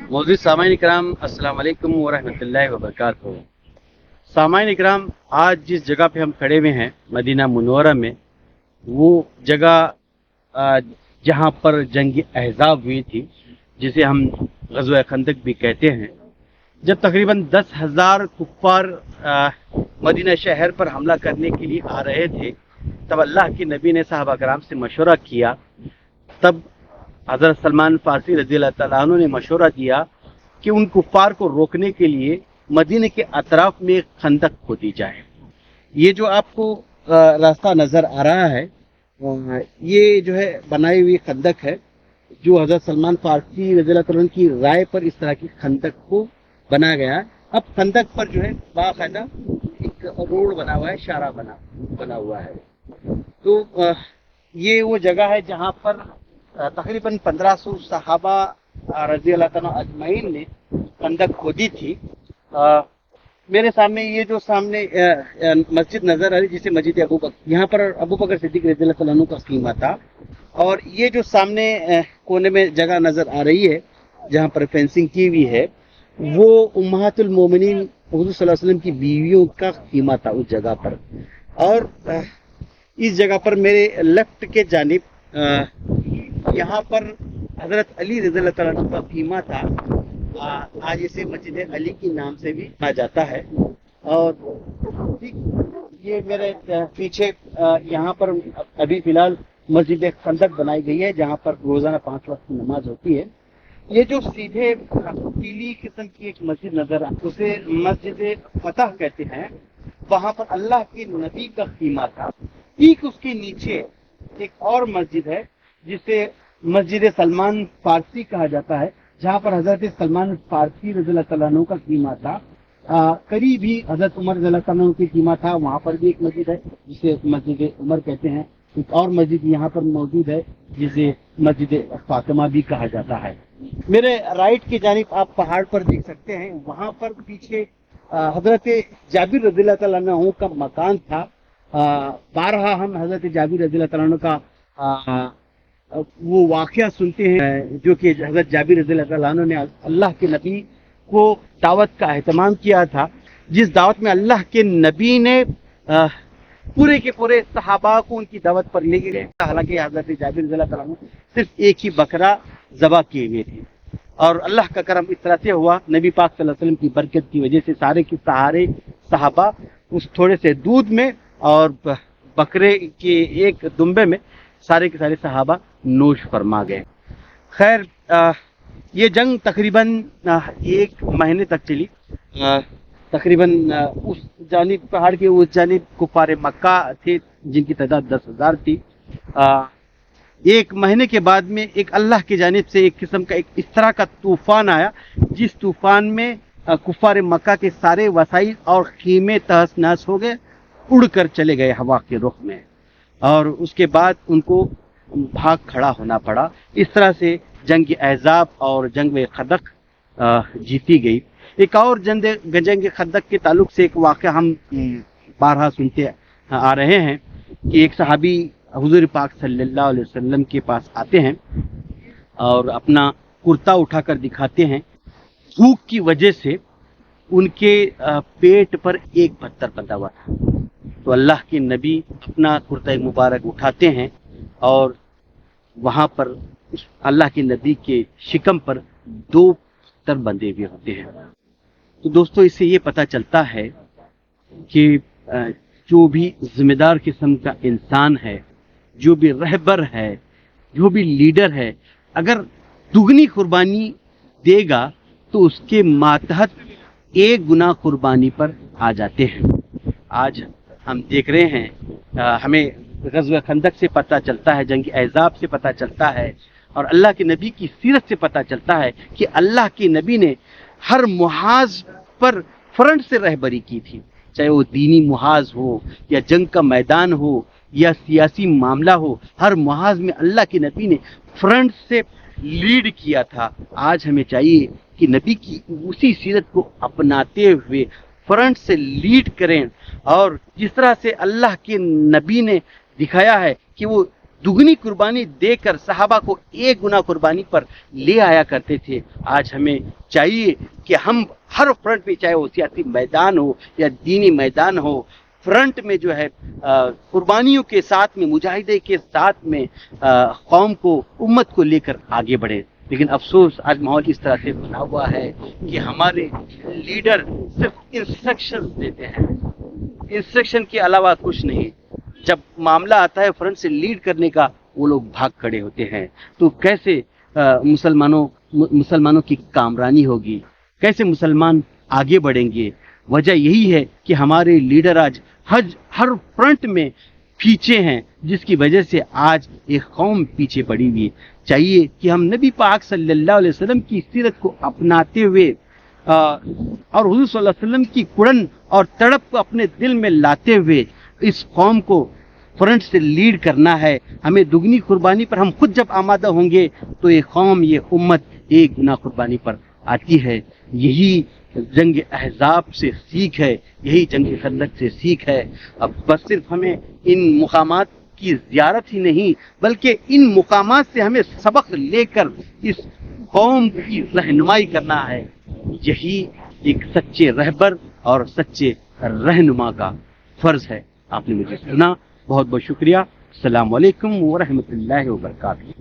मोअज़्ज़िज़ सामाईन इकराम, अस्सलाम वालेकुम वरहमतुल्लाहि वबरकातुहू। सामाईन इकराम, आज जिस जगह पे हम खड़े हुए हैं मदीना मुनव्वरा में, वो जगह जहाँ पर जंग अहज़ाब हुई थी, जिसे हम ग़ज़वा खंदक भी कहते हैं। जब तकरीबन 10,000 कुफ़ार मदीना शहर पर हमला करने के लिए आ रहे थे, तब अल्लाह के नबी ने सहाबा कराम से मशवरा किया। तब हज़रत सलमान फारसी रज़ियल्लाहु तआला अन्हु ने मशवरा दिया कि उन कुफ़ार को रोकने के लिए मदीने के अतराफ में एक खंदक खोदी जाए। ये जो आपको रास्ता नज़र आ रहा है, ये जो है बनाई हुई खंदक है, जो हज़रत सलमान फारसी रज़ियल्लाहु तआला अन्हु की राय पर इस तरह की खंदक को बनाया गया है। अब खंदक पर जो है बाकायदा एक रोड बना हुआ है, शारा बना हुआ है। तो ये वो जगह है जहाँ पर तकरीबन 1500 सहाबा रज़ियल्लाहु तआला अजमईन ने खंदक खोदी थी। मेरे सामने ये जो सामने मस्जिद नजर आ रही, जिसे मस्जिद अबू बकर, यहाँ पर अबू बकर सिद्दीक रज़ियल्लाहु तआला अन्हु का ख़ीमा था। और ये जो सामने कोने में जगह नजर आ रही है जहाँ पर फेंसिंग की हुई है, वो उम्महातुल मोमिनीन हुज़ूर सल्लल्लाहु अलैहि वसल्लम की बीवियों का ख़ीमा था उस जगह पर। और इस जगह पर मेरे लेफ्ट के जानिब यहाँ पर हजरत अली रज़ियल्लाहु तआला अन्हु का ख़ीमा था। आज इसे मस्जिद अली के नाम से भी कहा जाता है। और ये मेरे पीछे यहाँ पर अभी फिलहाल मस्जिद खंदक बनाई गई है, जहाँ पर रोजाना 5 वक्त की नमाज होती है। ये जो सीधे पीली किस्म की एक मस्जिद नजर आ, उसे मस्जिद फतह कहते हैं। वहाँ पर अल्लाह के नबी का ख़ीमा था। ठीक उसके नीचे एक और मस्जिद है जिसे मस्जिद सलमान फारसी कहा जाता है, जहाँ पर हजरत सलमान फारसी रज़ियल्लाहु तआला अन्हु का ख़ीमा था। करीब ही हजरत उमर रज़ियल्लाहु तआला अन्हु की ख़ीमा था। वहाँ पर भी एक मस्जिद है जिसे मस्जिद उमर कहते हैं। एक और मस्जिद यहाँ पर मौजूद है जिसे मस्जिद फातिमा भी कहा जाता है। मेरे राइट की जानिब आप पहाड़ पर देख सकते हैं, वहाँ पर पीछे हजरत जाबिर रज़ियल्लाहु तआला अन्हु का मकान था। बारहा हम हजरत जाबिर रज़ियल्लाहु तआला अन्हु का वो वाक़या सुनते हैं, जो कि हजरत जाबिर रज़ियल्लाहु तआला अन्हु ने अल्लाह के नबी को दावत का एहतमाम किया था, जिस दावत में अल्लाह के नबी ने पूरे के पूरे सहाबा को उनकी दावत पर ले गए। हालांकि हजरत जाबिर रज़ियल्लाहु तआला अन्हु सिर्फ एक ही बकरा ज़बह किए हुए थे। और अल्लाह का करम इस तरह से हुआ, नबी पाक सल्लल्लाहु अलैहि वसल्लम की बरकत की वजह से सारे के सारे सहाबा उस थोड़े से दूध में और बकरे के एक दुम्बे में सारे के सारे सहाबा नोश फरमा गए। खैर, ये जंग तकरीबन 1 महीने तक चली। तकरीबन उस जानिब पहाड़ के उस जानिब कुफार मक्का थे, जिनकी तादाद 10,000 थी। 1 महीने के बाद में एक अल्लाह की जानिब से एक किस्म का एक इस तरह का तूफान आया, जिस तूफान में कुफार मक्का के सारे वसाइल और ख़ीमे तहस नहस हो गए, उड़कर चले गए हवा के रुख में। और उसके बाद उनको भाग खड़ा होना पड़ा। इस तरह से जंग अहज़ाब और जंग खंदक जीती गई। एक और जंग खंदक के ताल्लुक से एक वाक़या हम बारहा सुनते आ रहे हैं कि एक सहाबी हुज़ूर पाक सल्लल्लाहु अलैहि वसल्लम के पास आते हैं और अपना कुर्ता उठाकर दिखाते हैं। भूख की वजह से उनके पेट पर एक पत्थर बंधा हुआ था। तो अल्लाह के नबी अपना कुर्ता मुबारक उठाते हैं और वहाँ पर अल्लाह के नबी के शिकम पर 2 पत्थर बंधे हुए होते हैं। तो दोस्तों, इससे ये पता चलता है कि जो भी जिम्मेदार किस्म का इंसान है, जो भी रहबर है, जो भी लीडर है, अगर दुगनी कुर्बानी देगा तो उसके मातहत 1 गुना कुर्बानी पर आ जाते हैं। आज हम देख रहे हैं, हमें ग़ज़वा खंदक से पता चलता है, जंग अहज़ाब से पता चलता है और अल्लाह के नबी की सीरत से पता चलता है कि अल्लाह के नबी ने हर मुहाज पर फ्रंट से रहबरी की थी। चाहे वो दीनी मुहाज हो या जंग का मैदान हो या सियासी मामला हो, हर मुहाज में अल्लाह के नबी ने फ्रंट से लीड किया था। आज हमें चाहिए कि नबी की उसी सीरत को अपनाते हुए फ्रंट से लीड करें। और जिस तरह से अल्लाह के नबी ने दिखाया है कि वो दुगनी कुर्बानी देकर सहाबा को एक गुना कुर्बानी पर ले आया करते थे। आज हमें चाहिए कि हम हर फ्रंट पे, चाहे वो सियासी मैदान हो या दीनी मैदान हो, फ्रंट में जो है कुर्बानियों के साथ में, मुजाहिदे के साथ में कौम को, उम्मत को लेकर आगे बढ़े। लेकिन अफसोस आज माहौल इस तरह से बना हुआ है कि हमारे लीडर सिर्फ इंस्ट्रक्शन देते हैं, इंस्ट्रक्शन के अलावा कुछ नहीं। जब मामला आता है फ्रंट से लीड करने का, वो लोग भाग खड़े होते हैं। तो कैसे मुसलमानों की कामरानी होगी, कैसे मुसलमान आगे बढ़ेंगे? वजह यही है कि हमारे लीडर आज हर फ्रंट में पीछे हैं, जिसकी वजह से आज एक कौम पीछे पड़ी हुई है। चाहिए कि हम नबी पाक सल्लल्लाहु अलैहि वसल्लम की सीरत को अपनाते हुए और हुजूर सल्लल्लाहु अलैहि वसल्लम की कुड़न और तड़प को अपने दिल में लाते हुए इस कौम को फ्रंट से लीड करना है। हमें दुगनी कुर्बानी पर हम खुद जब आमादा होंगे तो ये कौम, ये उम्मत एक गुना कुर्बानी पर आती है। यही जंग अहज़ाब से सीख है, यही जंग खंदक से सीख है। अब बस सिर्फ हमें इन मुकामात की ज़ियारत ही नहीं, बल्कि इन मुकामात से हमें सबक लेकर इस कौम की रहनुमाई करना है। यही एक सच्चे रहबर और सच्चे रहनुमा का फर्ज है। आपने मुझे सुना, बहुत बहुत शुक्रिया। अस्सलाम वालेकुम व रहमतुल्लाहि व बरकातहू।